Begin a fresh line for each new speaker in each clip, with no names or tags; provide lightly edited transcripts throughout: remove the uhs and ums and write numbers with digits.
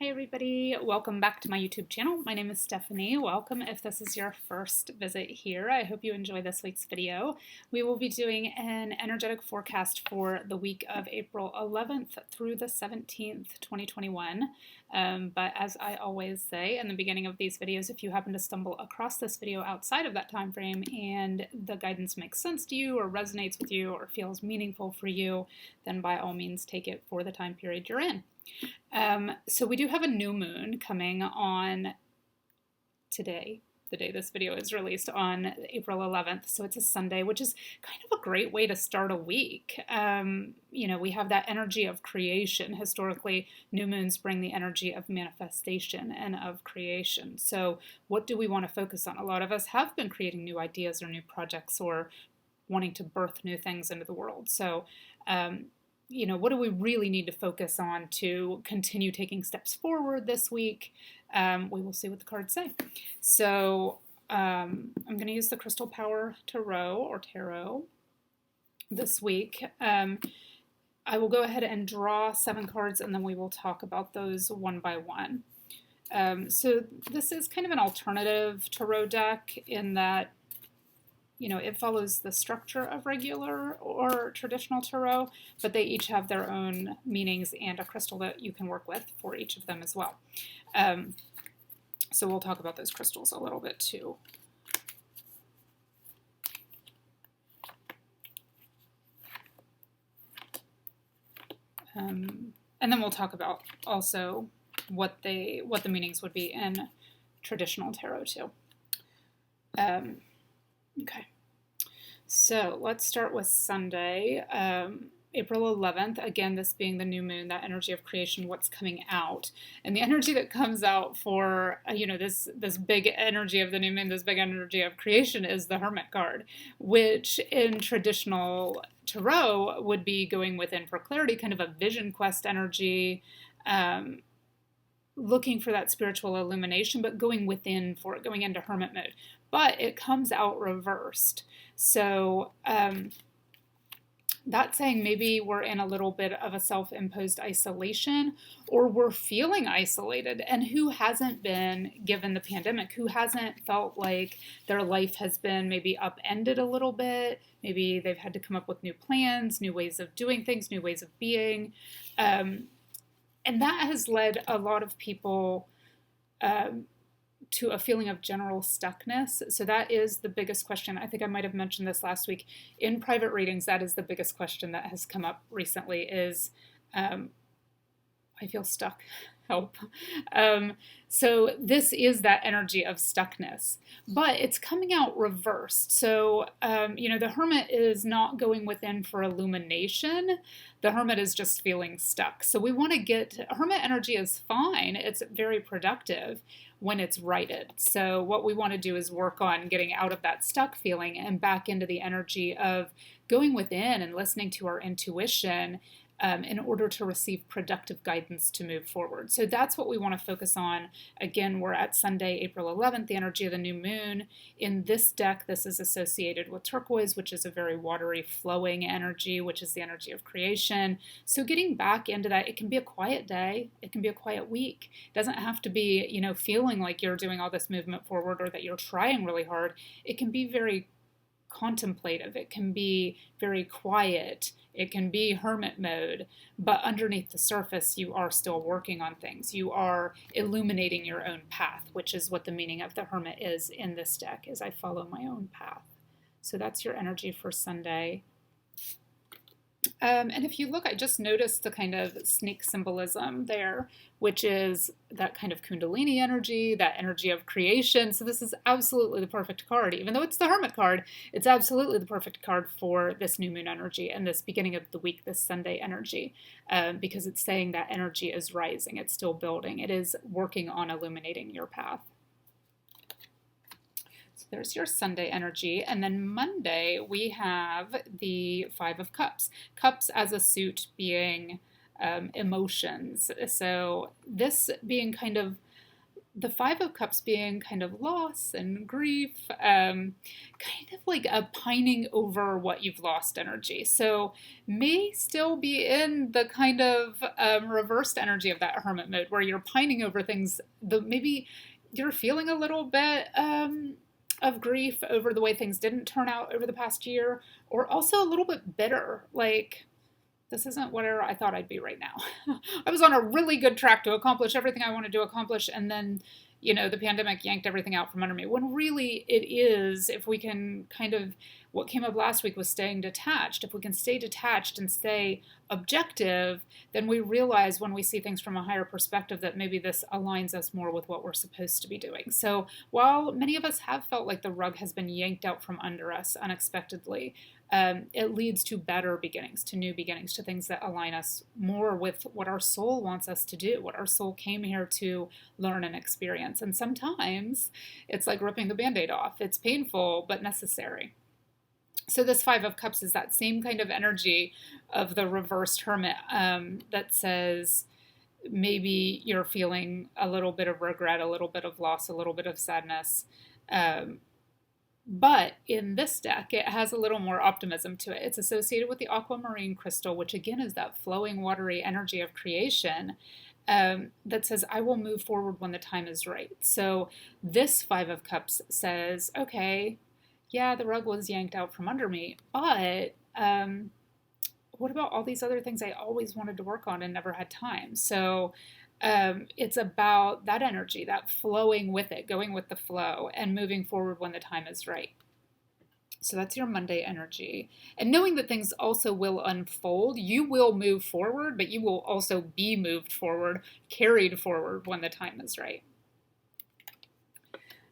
Hey everybody, welcome back to my YouTube channel. My name is Stephanie. Welcome if this is your first visit here. I hope you enjoy this week's video. We will be doing an energetic forecast for the week of April 11th through the 17th, 2021. But as I always say in the beginning of these videos, if you happen to stumble across this video outside of that time frame and the guidance makes sense to you or resonates with you or feels meaningful for you, then by all means take it for the time period you're in. So we do have a new moon coming on today, the day this video is released, on April 11th. So it's a Sunday, which is kind of a great way to start a week. We have that energy of creation. Historically, new moons bring the energy of manifestation and of creation. So what do we want to focus on? A lot of us have been creating new ideas or new projects or wanting to birth new things into the world. So, what do we really need to focus on to continue taking steps forward this week? We will see what the cards say. So I'm going to use the Crystal Power Tarot this week. I will go ahead and draw 7 cards and then we will talk about those one by one. So this is kind of an alternative tarot deck in that it follows the structure of regular or traditional tarot, but they each have their own meanings and a crystal that you can work with for each of them as well. So we'll talk about those crystals a little bit too. And then we'll talk about also what the meanings would be in traditional tarot too. Okay. So let's start with Sunday, April 11th. Again, this being the new moon, that energy of creation, what's coming out. And the energy that comes out for, this big energy of the new moon, this big energy of creation is the Hermit card, which in traditional tarot would be going within for clarity, kind of a vision quest energy, looking for that spiritual illumination, but going within for it, going into hermit mode. But it comes out reversed. So that's saying maybe we're in a little bit of a self-imposed isolation, or we're feeling isolated. And who hasn't been given the pandemic? Who hasn't felt like their life has been maybe upended a little bit? Maybe they've had to come up with new plans, new ways of doing things, new ways of being. And that has led a lot of people to a feeling of general stuckness. So that is the biggest question. I think I might have mentioned this last week. In private readings, that is the biggest question that has come up recently is, I feel stuck. Help. So this is that energy of stuckness, but it's coming out reversed. So, the Hermit is not going within for illumination. The Hermit is just feeling stuck. So we want to Hermit energy is fine. It's very productive when it's righted. So what we want to do is work on getting out of that stuck feeling and back into the energy of going within and listening to our intuition in order to receive productive guidance to move forward. So that's what we want to focus on. Again, we're at Sunday, April 11th, the energy of the new moon. In this deck, this is associated with turquoise, which is a very watery, flowing energy, which is the energy of creation. So getting back into that, it can be a quiet day. It can be a quiet week. It doesn't have to be, feeling like you're doing all this movement forward or that you're trying really hard. It can be very contemplative. It can be very quiet. It can be hermit mode, but underneath the surface, you are still working on things. You are illuminating your own path, which is what the meaning of the Hermit is in this deck, is I follow my own path. So that's your energy for Sunday. And if you look, I just noticed the kind of snake symbolism there, which is that kind of Kundalini energy, that energy of creation. So this is absolutely the perfect card. Even though it's the Hermit card, it's absolutely the perfect card for this new moon energy and this beginning of the week, this Sunday energy, because it's saying that energy is rising. It's still building. It is working on illuminating your path. There's your Sunday energy. And then Monday, we have the Five of Cups. Cups as a suit being emotions. So this being kind of the Five of Cups being kind of loss and grief, kind of like a pining over what you've lost energy. So may still be in the kind of reversed energy of that hermit mode where you're pining over things. Maybe you're feeling a little bit of grief over the way things didn't turn out over the past year, or also a little bit bitter, like this isn't where I thought I'd be right now. I was on a really good track to accomplish everything I wanted to accomplish, and then, the pandemic yanked everything out from under me. When really it is, if we can kind of, what came up last week was staying detached. If we can stay detached and stay objective, then we realize when we see things from a higher perspective that maybe this aligns us more with what we're supposed to be doing. So while many of us have felt like the rug has been yanked out from under us unexpectedly, it leads to better beginnings, to new beginnings, to things that align us more with what our soul wants us to do, what our soul came here to learn and experience. And sometimes it's like ripping the Band-Aid off. It's painful, but necessary. So this Five of Cups is that same kind of energy of the reversed hermit that says maybe you're feeling a little bit of regret, a little bit of loss, a little bit of sadness. But in this deck, it has a little more optimism to it. It's associated with the aquamarine crystal, which again is that flowing, watery energy of creation that says, I will move forward when the time is right. So this Five of Cups says, okay, yeah, the rug was yanked out from under me, but what about all these other things I always wanted to work on and never had time? So it's about that energy, that flowing with it, going with the flow, and moving forward when the time is right. So that's your Monday energy. And knowing that things also will unfold, you will move forward, but you will also be moved forward, carried forward when the time is right.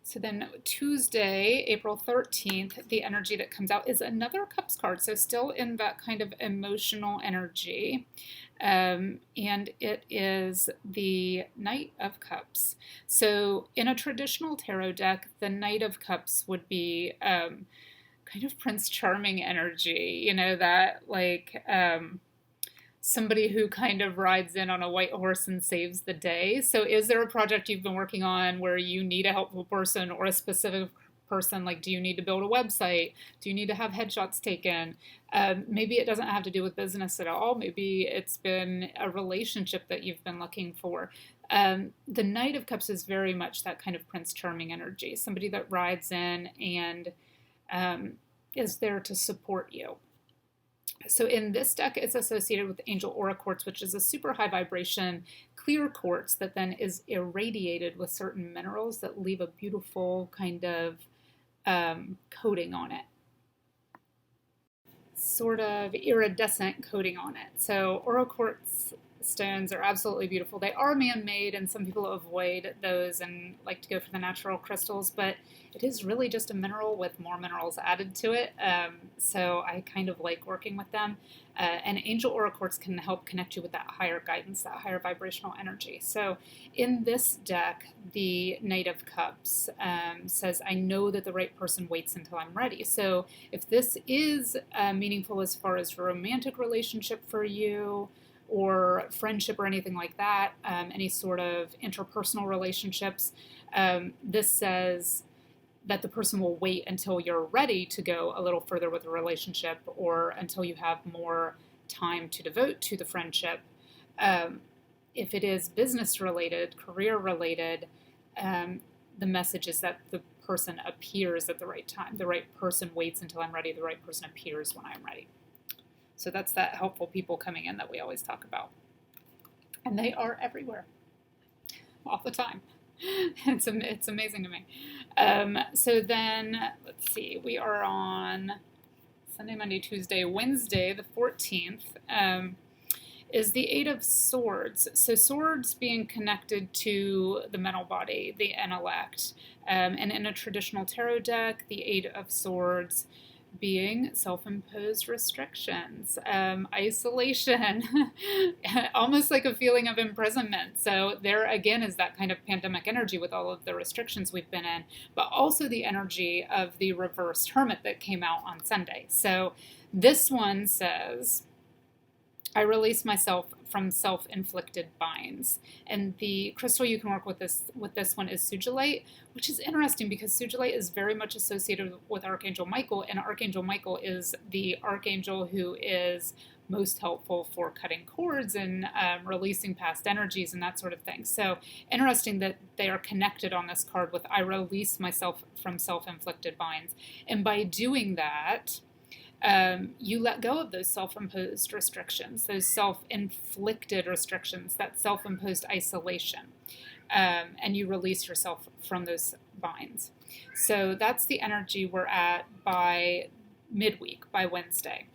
So then Tuesday, April 13th, the energy that comes out is another Cups card. So still in that kind of emotional energy. And it is the Knight of Cups. So in a traditional tarot deck, the Knight of Cups would be kind of Prince Charming energy, that like somebody who kind of rides in on a white horse and saves the day. So is there a project you've been working on where you need a helpful person or a specific person? Like, do you need to build a website? Do you need to have headshots taken? Maybe it doesn't have to do with business at all. Maybe it's been a relationship that you've been looking for. The Knight of Cups is very much that kind of Prince Charming energy, somebody that rides in and is there to support you. So in this deck, it's associated with Angel Aura Quartz, which is a super high vibration, clear quartz that then is irradiated with certain minerals that leave a beautiful kind of coating on it. Sort of iridescent coating on it. So Aura Quartz stones are absolutely beautiful. They are man-made, and some people avoid those and like to go for the natural crystals, but it is really just a mineral with more minerals added to it. So I kind of like working with them. And Angel Aura Quartz can help connect you with that higher guidance, that higher vibrational energy. So in this deck, the Knight of Cups says, I know that the right person waits until I'm ready. So if this is meaningful as far as romantic relationship for you, or friendship or anything like that, any sort of interpersonal relationships, this says that the person will wait until you're ready to go a little further with the relationship or until you have more time to devote to the friendship. If it is business related, career related, the message is that the person appears at the right time. The right person waits until I'm ready. The right person appears when I'm ready. So that's that helpful people coming in that we always talk about. And they are everywhere, all the time. It's amazing to me. So then, let's see, we are on Sunday, Monday, Tuesday, Wednesday, the 14th, is the Eight of Swords. So swords being connected to the mental body, the intellect. And in a traditional tarot deck, the Eight of Swords being self-imposed restrictions, isolation, almost like a feeling of imprisonment. So there again is that kind of pandemic energy with all of the restrictions we've been in, but also the energy of the reversed hermit that came out on Sunday. So this one says, I release myself from self-inflicted binds. And the crystal you can work with this one is sugilite, which is interesting because sugilite is very much associated with Archangel Michael, and Archangel Michael is the archangel who is most helpful for cutting cords and releasing past energies and that sort of thing. So interesting that they are connected on this card with I release myself from self-inflicted binds. And by doing that, you let go of those self-imposed restrictions, those self-inflicted restrictions, that self-imposed isolation, and you release yourself from those binds. So that's the energy we're at by midweek, by Wednesday.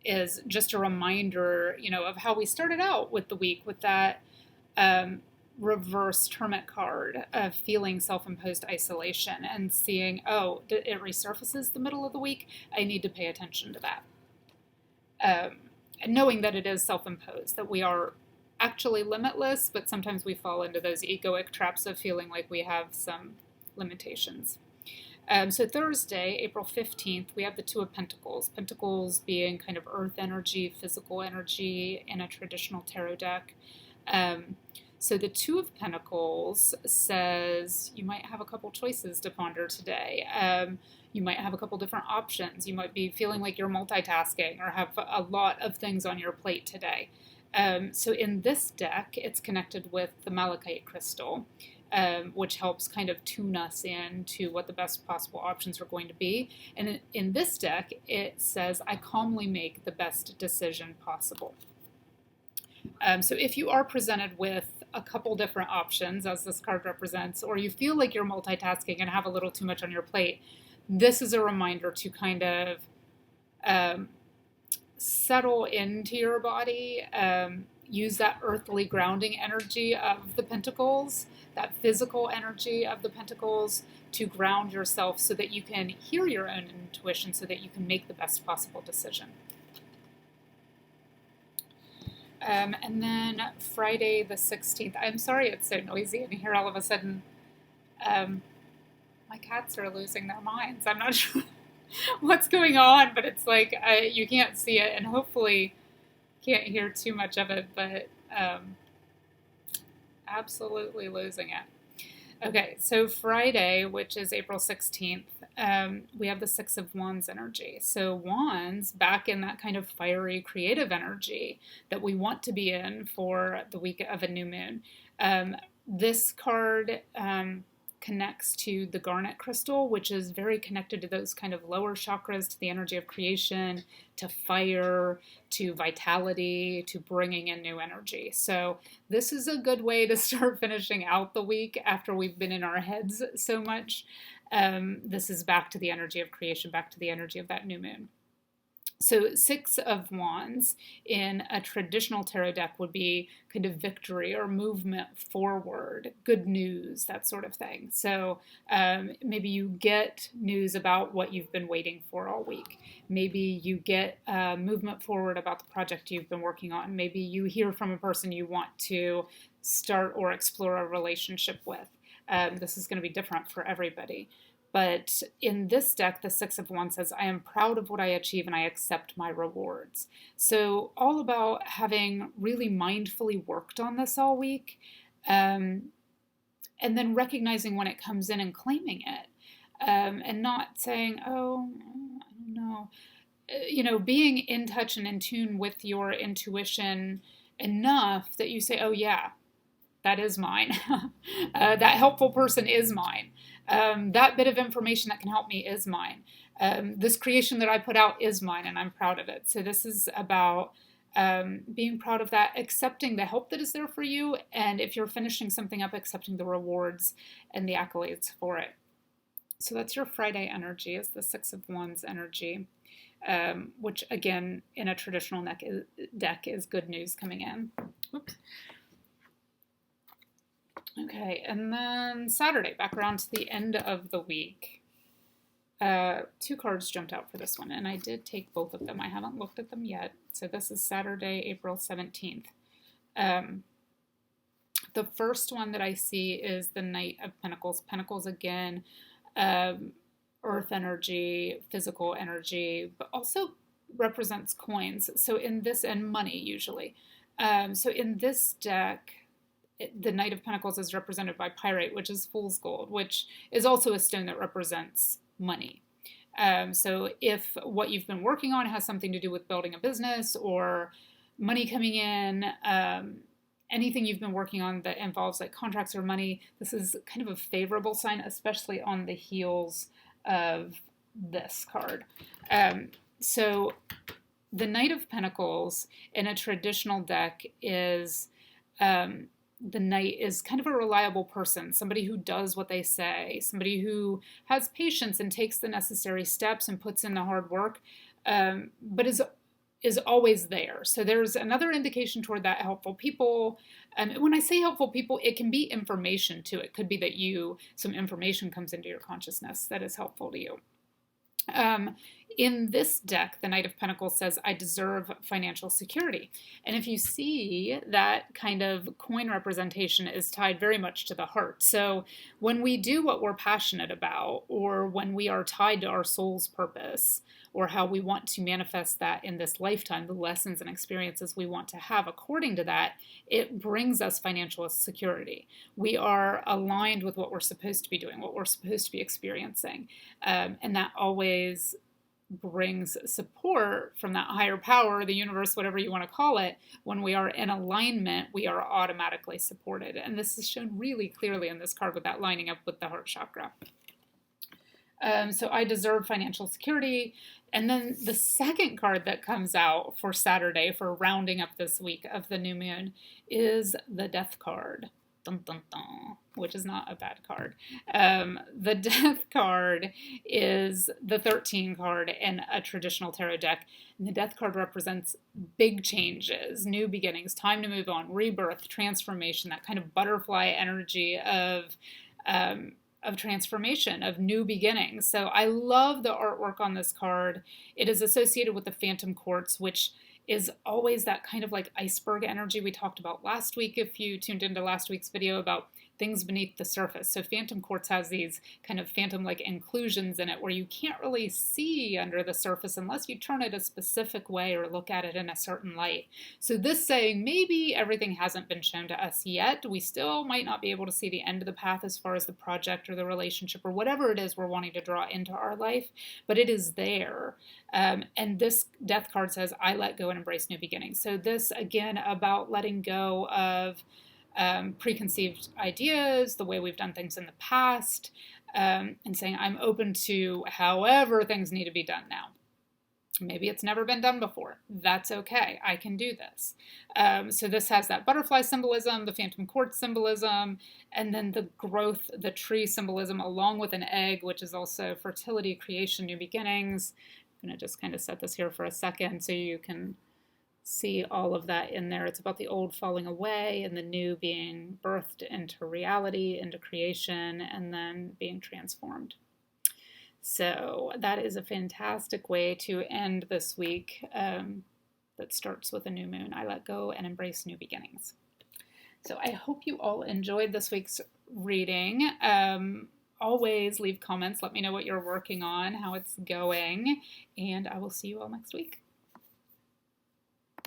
Is just a reminder, of how we started out with the week with that reverse hermit card of feeling self-imposed isolation and seeing, oh, it resurfaces the middle of the week. I need to pay attention to that. And knowing that it is self-imposed, that we are actually limitless, but sometimes we fall into those egoic traps of feeling like we have some limitations. So Thursday, April 15th, we have the Two of Pentacles. Pentacles being kind of earth energy, physical energy in a traditional tarot deck. So the Two of Pentacles says you might have a couple choices to ponder today. You might have a couple different options. You might be feeling like you're multitasking or have a lot of things on your plate today. So in this deck, it's connected with the malachite crystal. Which helps kind of tune us in to what the best possible options are going to be. And in this deck, it says, I calmly make the best decision possible. So if you are presented with a couple different options, as this card represents, or you feel like you're multitasking and have a little too much on your plate, this is a reminder to kind of settle into your body, use that earthly grounding energy of the pentacles, that physical energy of the pentacles to ground yourself so that you can hear your own intuition, so that you can make the best possible decision. And then Friday the 16th. I'm sorry it's so noisy in here all of a sudden. My cats are losing their minds. I'm not sure what's going on, but it's like you can't see it and hopefully can't hear too much of it, but absolutely losing it. Okay, so Friday, which is April 16th, we have the Six of Wands energy. So Wands, back in that kind of fiery, creative energy that we want to be in for the week of a new moon. This card connects to the garnet crystal, which is very connected to those kind of lower chakras, to the energy of creation, to fire, to vitality, to bringing in new energy. So this is a good way to start finishing out the week after we've been in our heads so much. This is back to the energy of creation, back to the energy of that new moon. So Six of Wands in a traditional tarot deck would be kind of victory or movement forward, good news, that sort of thing. So maybe you get news about what you've been waiting for all week. Maybe you get movement forward about the project you've been working on. Maybe you hear from a person you want to start or explore a relationship with. This is going to be different for everybody. But in this deck, the Six of Wands says, I am proud of what I achieve and I accept my rewards. So all about having really mindfully worked on this all week, and then recognizing when it comes in and claiming it, and not saying, oh, I don't know, being in touch and in tune with your intuition enough that you say, oh yeah, that is mine. That helpful person is mine. That bit of information that can help me is mine. This creation that I put out is mine, and I'm proud of it. So this is about being proud of that, accepting the help that is there for you, and if you're finishing something up, accepting the rewards and the accolades for it. So that's your Friday energy, is the Six of Wands energy, which again, in a traditional deck is good news coming in. Oops. Okay, and then Saturday, back around to the end of the week. Two cards jumped out for this one, and I did take both of them. I haven't looked at them yet. So this is Saturday, April 17th. The first one that I see is the Knight of Pentacles. Pentacles, again, earth energy, physical energy, but also represents coins. So in this, and money usually. So in this deck, the Knight of Pentacles is represented by Pyrite, which is fool's gold, which is also a stone that represents money. So if what you've been working on has something to do with building a business or money coming in, anything you've been working on that involves like contracts or money, this is kind of a favorable sign, especially on the heels of this card. So the Knight of Pentacles in a traditional deck is the Knight is kind of a reliable person, somebody who does what they say, somebody who has patience and takes the necessary steps and puts in the hard work, but is always there. So there's another indication toward that helpful people. When I say helpful people, it can be information too. It could be that some information comes into your consciousness that is helpful to you. In this deck, the Knight of Pentacles says, I deserve financial security. And if you see, that kind of coin representation is tied very much to the heart. So when we do what we're passionate about, or when we are tied to our soul's purpose, or how we want to manifest that in this lifetime, the lessons and experiences we want to have according to that, it brings us financial security. We are aligned with what we're supposed to be doing, what we're supposed to be experiencing. And that always brings support from that higher power, the universe, whatever you want to call it. When we are in alignment, we are automatically supported. And this is shown really clearly in this card with that lining up with the heart chakra. So I deserve financial security. And then the second card that comes out for Saturday, for rounding up this week of the new moon, is the Death card. Dun, dun, dun, which is not a bad card. The Death card is the 13 card in a traditional tarot deck. And the Death card represents big changes, new beginnings, time to move on, rebirth, transformation, that kind of butterfly energy of transformation, of new beginnings. So I love the artwork on this card. It is associated with the Phantom Quartz, which is always that kind of like iceberg energy we talked about last week, if you tuned into last week's video about things beneath the surface. So Phantom Quartz has these kind of phantom-like inclusions in it where you can't really see under the surface unless you turn it a specific way or look at it in a certain light. So this saying, maybe everything hasn't been shown to us yet. We still might not be able to see the end of the path as far as the project or the relationship or whatever it is we're wanting to draw into our life, but it is there. And this Death card says, I let go and embrace new beginnings. So this, again, about letting go of preconceived ideas, the way we've done things in the past, and saying, I'm open to however things need to be done now. Maybe it's never been done before. That's okay. I can do this. So this has that butterfly symbolism, the Phantom Quartz symbolism, and then the growth, the tree symbolism, along with an egg, which is also fertility, creation, new beginnings. I'm going to just kind of set this here for a second so you can see all of that in there. It's about the old falling away and the new being birthed into reality, into creation, and then being transformed. So that is a fantastic way to end this week that starts with a new moon. I let go and embrace new beginnings. So I hope you all enjoyed this week's reading. Always leave comments. Let me know what you're working on, how it's going, and I will see you all next week.